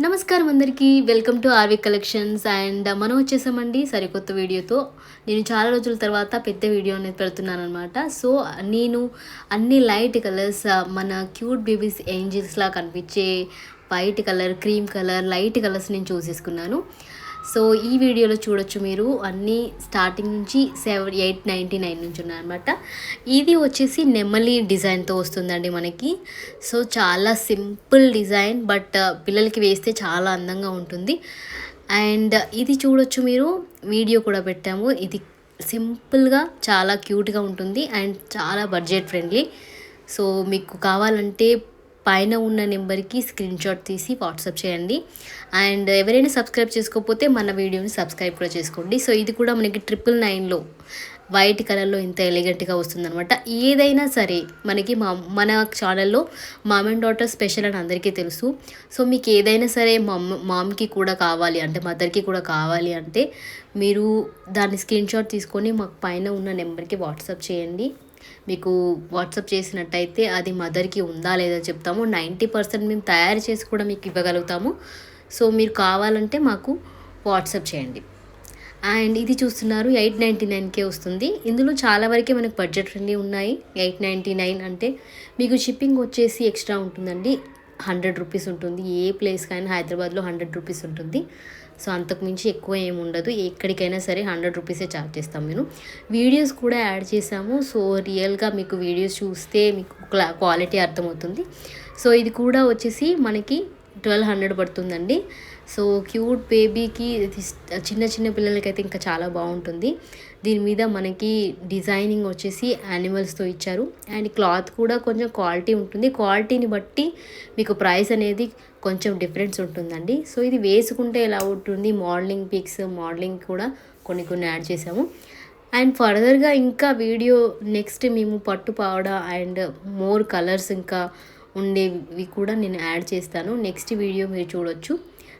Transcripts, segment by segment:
నమస్కారం అందరికీ. Welcome to RV collections. And మనం వచ్చేసామండి సరికొత్త వీడియోతో. నేను చాలా రోజుల తర్వాత పెద్ద వీడియో అనేది పెడుతున్నాను అనమాట. సో నేను అన్ని లైట్ కలర్స్, మన క్యూట్ బేబీస్ ఏంజిల్స్లా కనిపించే white colour, cream colour, light colours నేను చూసేసుకున్నాను. సో ఈ వీడియోలో చూడొచ్చు మీరు అన్నీ స్టార్టింగ్ నుంచి 899 నుంచి ఉన్నాయన్నమాట. ఇది వచ్చేసి నెమలి డిజైన్తో వస్తుందండి మనకి. సో చాలా సింపుల్ డిజైన్, బట్ పిల్లలకి వేస్తే చాలా అందంగా ఉంటుంది. అండ్ ఇది చూడొచ్చు మీరు, వీడియో కూడా పెట్టాము. ఇది సింపుల్గా చాలా క్యూట్గా ఉంటుంది అండ్ చాలా బడ్జెట్ ఫ్రెండ్లీ. సో మీకు కావాలంటే పైన ఉన్న నెంబర్కి స్క్రీన్ షాట్ తీసి వాట్సాప్ చేయండి. అండ్ ఎవరైనా సబ్స్క్రైబ్ చేసుకోకపోతే మన వీడియోని సబ్స్క్రైబ్ కూడా చేసుకోండి. సో ఇది కూడా మనకి 999లో వైట్ కలర్లో ఇంత ఎలిగెంట్గా వస్తుందన్నమాట. ఏదైనా సరే మనకి మన ఛానల్లో మామ్ అండ్ డాటర్ స్పెషల్ అని అందరికీ తెలుసు. సో మీకు ఏదైనా సరే మామ్కి కూడా కావాలి అంటే, మదర్కి కూడా కావాలి అంటే మీరు దాన్ని స్క్రీన్ షాట్ తీసుకొని మాకు పైన ఉన్న నెంబర్కి వాట్సాప్ చేయండి. మీకు వాట్సాప్ చేసినట్టయితే అది మదర్కి ఉందా లేదా చెప్తాము. 90% మేము తయారు చేసి కూడా మీకు ఇవ్వగలుగుతాము. సో మీరు కావాలంటే మాకు వాట్సాప్ చేయండి. అండ్ ఇది చూస్తున్నారు 899కే వస్తుంది. ఇందులో చాలా వరకే మనకు బడ్జెట్ ఫ్రెండ్లీ ఉన్నాయి. 899 అంటే మీకు షిప్పింగ్ వచ్చేసి ఎక్స్ట్రా ఉంటుందండి. 100 రూపీస్ ఉంటుంది. ఏ ప్లేస్కైనా హైదరాబాద్లో 100 రూపీస్ ఉంటుంది. సో అంతకుమించి ఎక్కువ ఏమి ఉండదు. ఎక్కడికైనా సరే 100 రూపీసే ఛార్జ్ చేస్తాం. నేను వీడియోస్ కూడా యాడ్ చేసాము. సో రియల్గా మీకు వీడియోస్ చూస్తే మీకు క్వాలిటీ అర్థమవుతుంది. సో ఇది కూడా వచ్చేసి మనకి 1200 పడుతుందండి. సో క్యూట్ బేబీకి, చిన్న చిన్న పిల్లలకైతే ఇంకా చాలా బాగుంటుంది. దీని మీద మనకి డిజైనింగ్ వచ్చేసి యానిమల్స్తో ఇచ్చారు. అండ్ క్లాత్ కూడా కొంచెం క్వాలిటీ ఉంటుంది. క్వాలిటీని బట్టి మీకు ప్రైస్ అనేది కొంచెం డిఫరెన్స్ ఉంటుందండి. సో ఇది వేసుకుంటే ఎలా ఉంటుంది, మోడలింగ్ పిక్స్, మోడలింగ్ కూడా కొన్ని యాడ్ చేసాము. అండ్ ఫర్దర్గా ఇంకా వీడియో నెక్స్ట్ మేము పట్టు పావడ అండ్ మోర్ కలర్స్ ఇంకా ఉండేవి కూడా నేను యాడ్ చేస్తాను. నెక్స్ట్ వీడియో మీరు చూడొచ్చు.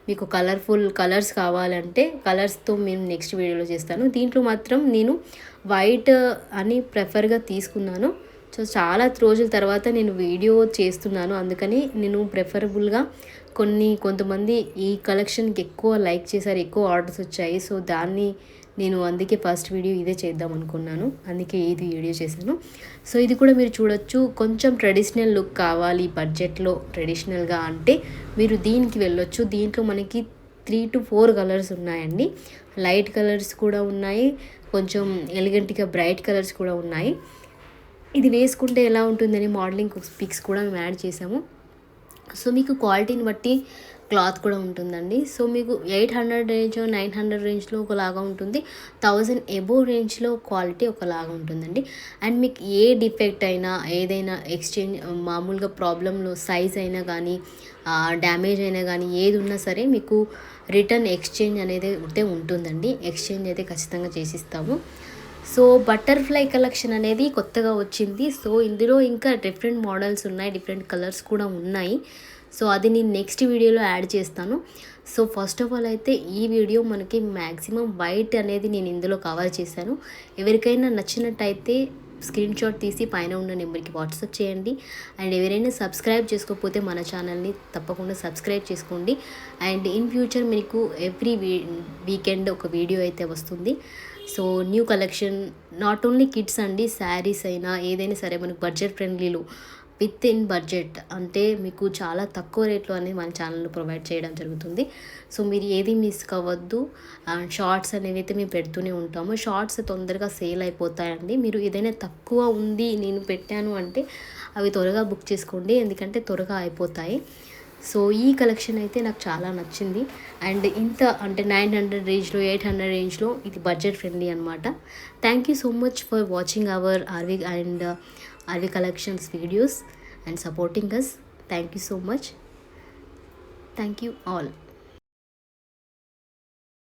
మీకు కలర్ఫుల్ కలర్స్ కావాలంటే కలర్స్తో నేను నెక్స్ట్ వీడియోలో చేస్తాను. దీంట్లో మాత్రం నేను వైట్ అని ప్రిఫర్గా తీసుకున్నాను. సో చాలా రోజుల తర్వాత నేను వీడియో చేస్తున్నాను, అందుకని నేను ప్రిఫరబుల్గా కొంతమంది ఈ కలెక్షన్కి ఎక్కువ లైక్ చేశారు, ఎక్కువ ఆర్డర్స్ వచ్చాయి. సో దాన్ని నేను అందుకే ఫస్ట్ వీడియో ఇదే చేద్దాం అనుకున్నాను, అందుకే ఇది వీడియో చేశాను. సో ఇది కూడా మీరు చూడొచ్చు. కొంచెం ట్రెడిషనల్ లుక్ కావాలి బడ్జెట్లో ట్రెడిషనల్గా అంటే మీరు దీనికి వెళ్ళొచ్చు. దీంట్లో మనకి 3 to 4 కలర్స్ ఉన్నాయండి. లైట్ కలర్స్ కూడా ఉన్నాయి, కొంచెం ఎలిగెంట్గా బ్రైట్ కలర్స్ కూడా ఉన్నాయి. ఇది వేసుకుంటే ఎలా ఉంటుందని మోడలింగ్ పిక్స్ కూడా మేము యాడ్ చేసాము. సో మీకు క్వాలిటీని బట్టి క్లాత్ కూడా ఉంటుందండి. సో మీకు 800 రేంజ్, 900 రేంజ్లో ఒకలాగా ఉంటుంది, 1000 ఎబోవ్ రేంజ్లో క్వాలిటీ ఒకలాగా ఉంటుందండి. అండ్ మీకు ఏ డిఫెక్ట్ అయినా, ఏదైనా ఎక్స్చేంజ్, మామూలుగా ప్రాబ్లంలో సైజ్ అయినా కానీ, డ్యామేజ్ అయినా కానీ, ఏది ఉన్నా సరే మీకు రిటర్న్ ఎక్స్చేంజ్ అనేది అయితే ఉంటుందండి. ఎక్స్చేంజ్ అయితే ఖచ్చితంగా చేసిస్తాము. సో బటర్ఫ్లై కలెక్షన్ అనేది కొత్తగా వచ్చింది. సో ఇందులో ఇంకా డిఫరెంట్ మోడల్స్ ఉన్నాయి, డిఫరెంట్ కలర్స్ కూడా ఉన్నాయి. సో అది నేను నెక్స్ట్ వీడియోలో యాడ్ చేస్తాను. సో ఫస్ట్ ఆఫ్ ఆల్ అయితే ఈ వీడియో మనకి మ్యాక్సిమం వైట్ అనేది నేను ఇందులో కవర్ చేశాను. ఎవరికైనా నచ్చినట్టయితే స్క్రీన్ షాట్ తీసి పైన ఉన్న నెంబర్కి వాట్సాప్ చేయండి. అండ్ ఎవరైనా సబ్స్క్రైబ్ చేసుకోకపోతే మన ఛానల్ని తప్పకుండా సబ్స్క్రైబ్ చేసుకోండి. అండ్ ఇన్ ఫ్యూచర్ మీకు ఎవ్రీ వీకెండ్ ఒక వీడియో అయితే వస్తుంది. So new collection, not only kids అండి, శారీస్ అయినా ఏదైనా సరే మనకు బడ్జెట్ ఫ్రెండ్లీలో, విత్ ఇన్ బడ్జెట్ అంటే మీకు చాలా తక్కువ రేట్లో అనేది మన ఛానల్లో ప్రొవైడ్ చేయడం జరుగుతుంది. సో మీరు ఏది మిస్ కావద్దు. షార్ట్స్ అనేవి అయితే మేము పెడుతూనే ఉంటాము. షార్ట్స్ తొందరగా సేల్ అయిపోతాయండి. మీరు ఏదైనా తక్కువ ఉంది నేను పెట్టాను అంటే అవి త్వరగా బుక్ చేసుకోండి, ఎందుకంటే త్వరగా అయిపోతాయి. సో ఈ కలెక్షన్ అయితే నాకు చాలా నచ్చింది. అండ్ ఇంత అంటే 900 రేంజ్లో, 800 రేంజ్లో ఇది బడ్జెట్ ఫ్రెండ్లీ అనమాట. Thank you so much for watching our RV collections videos and supporting us. Thank you so much. Thank you all.